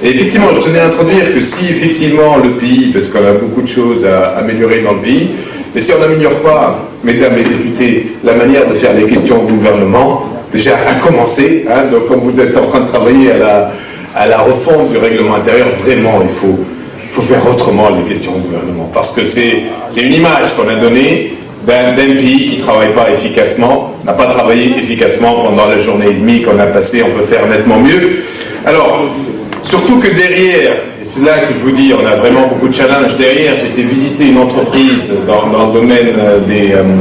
Et effectivement, je tenais à introduire que si effectivement le pays, parce qu'on a beaucoup de choses à améliorer dans le pays, mais si on n'améliore pas, mesdames les députés, la manière de faire les questions au gouvernement, déjà à commencer, hein, donc comme vous êtes en train de travailler à la refonte du règlement intérieur, vraiment il faut faire autrement les questions au gouvernement. Parce que c'est une image qu'on a donnée d'un pays qui ne travaille pas efficacement, n'a pas travaillé efficacement pendant la journée et demie qu'on a passée, on peut faire nettement mieux. Alors, surtout que derrière, et c'est là que je vous dis, on a vraiment beaucoup de challenges, derrière, j'ai été visiter une entreprise dans le domaine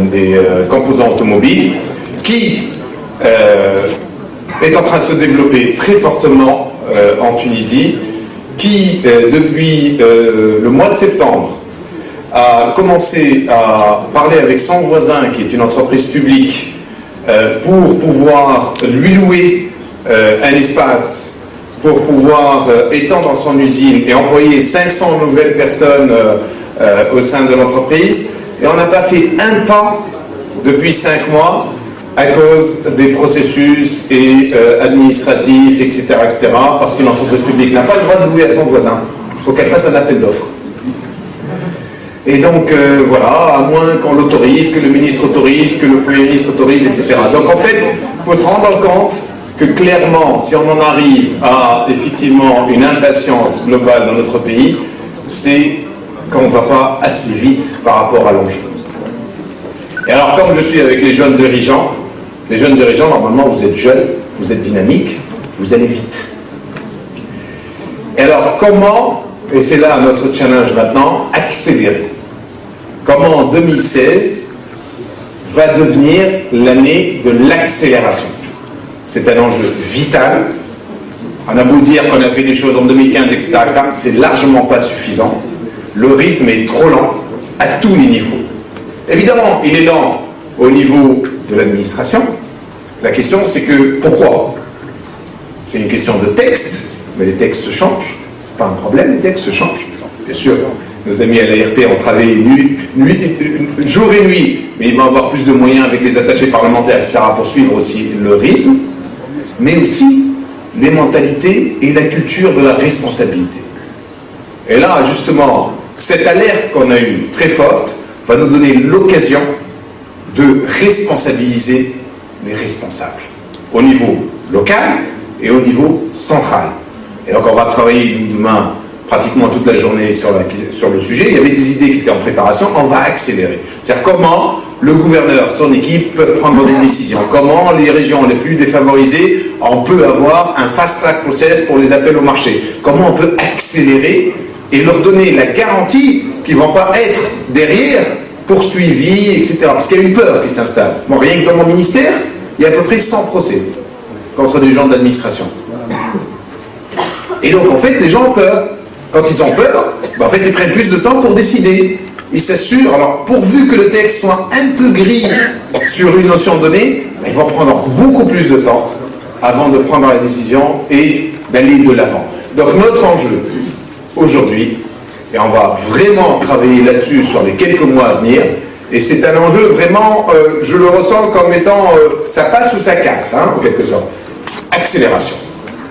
des composants automobiles qui est en train de se développer très fortement en Tunisie, qui, depuis le mois de septembre, a commencé à parler avec son voisin, qui est une entreprise publique, pour pouvoir lui louer un espace pour pouvoir étendre son usine et employer 500 nouvelles personnes au sein de l'entreprise. Et on n'a pas fait un pas depuis 5 mois à cause des processus et administratifs, etc., parce qu'une entreprise publique n'a pas le droit de louer à son voisin. Il faut qu'elle fasse un appel d'offres. Et donc, voilà, à moins qu'on l'autorise, que le ministre autorise, que le Premier ministre autorise, etc. Donc, en fait, il faut se rendre compte que clairement, si on en arrive à effectivement une impatience globale dans notre pays, c'est qu'on ne va pas assez vite par rapport à l'enjeu. Et alors, comme je suis avec les jeunes dirigeants, normalement, vous êtes jeunes, vous êtes dynamiques, vous allez vite. Et alors, comment, et c'est là notre challenge maintenant, accélérer? Comment en 2016 va devenir l'année de l'accélération? C'est un enjeu vital. On a beau dire qu'on a fait des choses en 2015, etc., c'est largement pas suffisant. Le rythme est trop lent à tous les niveaux. Évidemment, il est lent au niveau de l'administration. La question, c'est que pourquoi? C'est une question de texte, mais les textes changent. C'est pas un problème, les textes changent. Bien sûr, nos amis à l'ARP ont travaillé jour et nuit, mais ils vont avoir plus de moyens avec les attachés parlementaires, etc., pour suivre aussi le rythme, mais aussi les mentalités et la culture de la responsabilité. Et là, justement, cette alerte qu'on a eue très forte va nous donner l'occasion de responsabiliser les responsables au niveau local et au niveau central. Et donc on va travailler demain pratiquement toute la journée sur le sujet. Il y avait des idées qui étaient en préparation, on va accélérer. C'est-à-dire comment le gouverneur, son équipe peuvent prendre des décisions, comment les régions les plus défavorisées, on peut avoir un fast-track process pour les appels au marché, comment on peut accélérer et leur donner la garantie qu'ils ne vont pas être derrière poursuivis, etc. Parce qu'il y a une peur qui s'installe. Bon, rien que dans mon ministère, il y a à peu près 100 procès contre des gens de l'administration. Et donc, en fait, les gens ont peur. Quand ils ont peur, en fait, ils prennent plus de temps pour décider. Ils s'assurent, alors, pourvu que le texte soit un peu gris sur une notion donnée, ils vont prendre beaucoup plus de temps avant de prendre la décision et d'aller de l'avant. Donc, notre enjeu, aujourd'hui, et on va vraiment travailler là-dessus sur les quelques mois à venir, et c'est un enjeu vraiment, je le ressens comme étant, ça passe ou ça casse, hein, en quelque sorte. Accélération.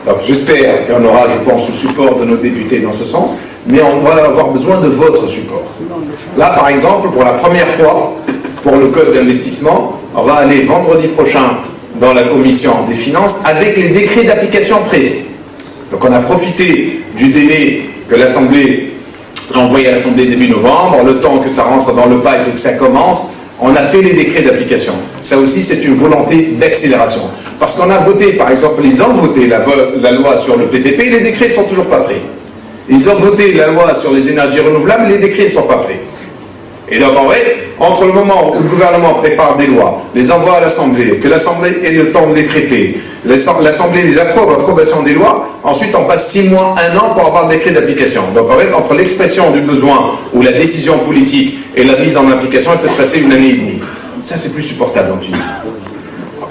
Donc j'espère, et on aura, je pense, le support de nos députés dans ce sens, mais on va avoir besoin de votre support. Là, par exemple, pour la première fois, pour le code d'investissement, on va aller vendredi prochain dans la commission des finances avec les décrets d'application prêts. Donc on a profité du délai que l'Assemblée a envoyé à l'Assemblée début novembre, le temps que ça rentre dans le pipe et que ça commence, on a fait les décrets d'application. Ça aussi, c'est une volonté d'accélération. Parce qu'on a voté, par exemple, ils ont voté la loi sur le PPP, les décrets ne sont toujours pas prêts. Ils ont voté la loi sur les énergies renouvelables, les décrets ne sont pas prêts. Et donc, en vrai, entre le moment où le gouvernement prépare des lois, les envoie à l'Assemblée, que l'Assemblée ait le temps de les traiter, l'Assemblée les approuve, l'approbation des lois, ensuite on passe 6 mois, 1 an pour avoir le décret d'application. Donc, en fait, entre l'expression du besoin ou la décision politique et la mise en application, il peut se passer 1 année et demie. Ça, c'est plus supportable en Tunisie.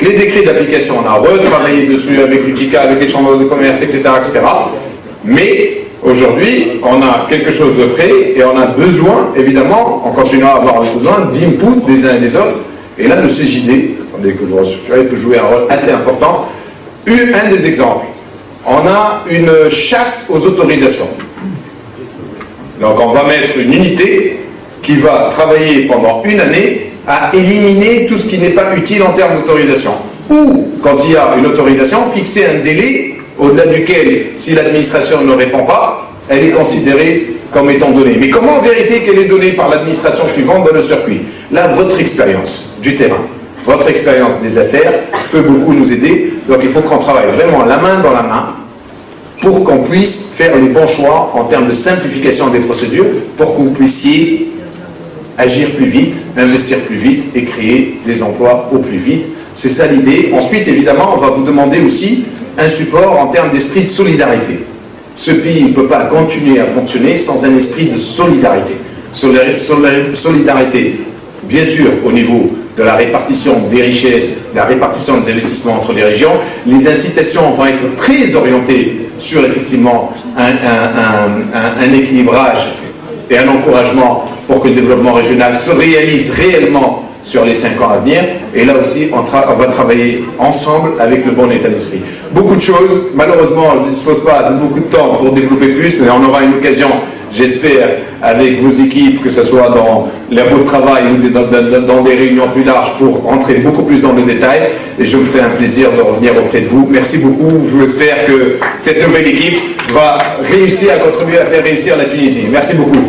Les décrets d'application, on a retravaillé dessus avec l'UTICA, avec les chambres de commerce, etc., etc. Mais aujourd'hui, on a quelque chose de prêt et on a besoin, évidemment, on continuera à avoir besoin d'input des uns et des autres. Et là, le CJD, attendez que vous restructurez, peut jouer un rôle assez important. Un des exemples on a une chasse aux autorisations. Donc on va mettre une unité qui va travailler pendant une année à éliminer tout ce qui n'est pas utile en termes d'autorisation. Ou, quand il y a une autorisation, fixer un délai au-delà duquel, si l'administration ne répond pas, elle est considérée comme étant donnée. Mais comment vérifier qu'elle est donnée par l'administration suivante dans le circuit? Là, votre expérience du terrain, votre expérience des affaires peut beaucoup nous aider. Donc il faut qu'on travaille vraiment la main dans la main pour qu'on puisse faire les bons choix en termes de simplification des procédures, pour que vous puissiez agir plus vite, investir plus vite et créer des emplois au plus vite. C'est ça l'idée. Ensuite, évidemment, on va vous demander aussi un support en termes d'esprit de solidarité. Ce pays ne peut pas continuer à fonctionner sans un esprit de solidarité. Solidarité, bien sûr, au niveau de la répartition des richesses, la répartition des investissements entre les régions. Les incitations vont être très orientées sur, effectivement, un équilibrage et un encouragement pour que le développement régional se réalise réellement sur les 5 ans à venir. Et là aussi, on va travailler ensemble avec le bon état d'esprit. Beaucoup de choses. Malheureusement, je ne dispose pas de beaucoup de temps pour développer plus, mais on aura une occasion, j'espère, avec vos équipes, que ce soit dans les bouts de travail ou dans des réunions plus larges, pour rentrer beaucoup plus dans le détail. Et je me ferai un plaisir de revenir auprès de vous. Merci beaucoup. J'espère que cette nouvelle équipe va réussir à contribuer à faire réussir la Tunisie. Merci beaucoup.